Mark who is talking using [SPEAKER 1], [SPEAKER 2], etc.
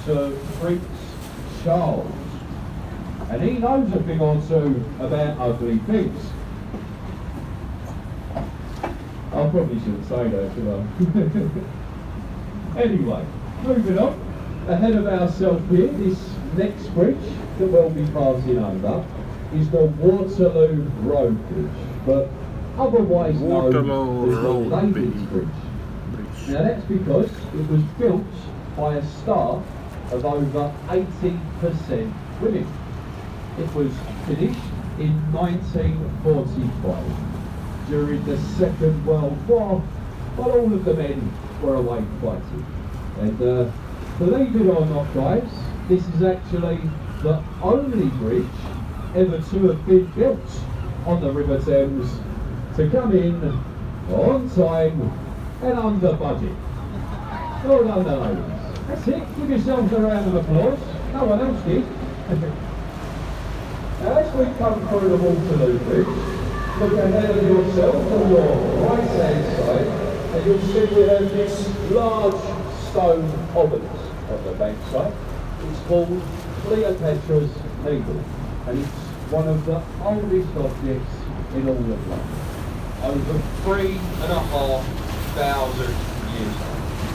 [SPEAKER 1] Sir Prince Charles. And he knows a thing or two about ugly things. I probably shouldn't say that, should I? Anyway, moving on. Ahead of ourselves here, this next bridge that we'll be passing over is the Waterloo Road Bridge, but otherwise known as the Ladies' Bridge. Now that's because it was built by a staff of over 80% women. It was finished in 1945 during the Second World War, while all of the men were away fighting. And believe it or not, guys, this is actually the only bridge ever to have been built on the River Thames to come in on time and under budget. Well done, the ladies. That's it. Give yourselves a round of applause. No one else did. Now, as we come through the Waterloo Bridge, look ahead of yourself on your right-hand side, and you'll see we have this large stone obelisk at the bank side. It's called Cleopatra's Needle, and it's one of the oldest objects in all of London. Over 3,500 years old.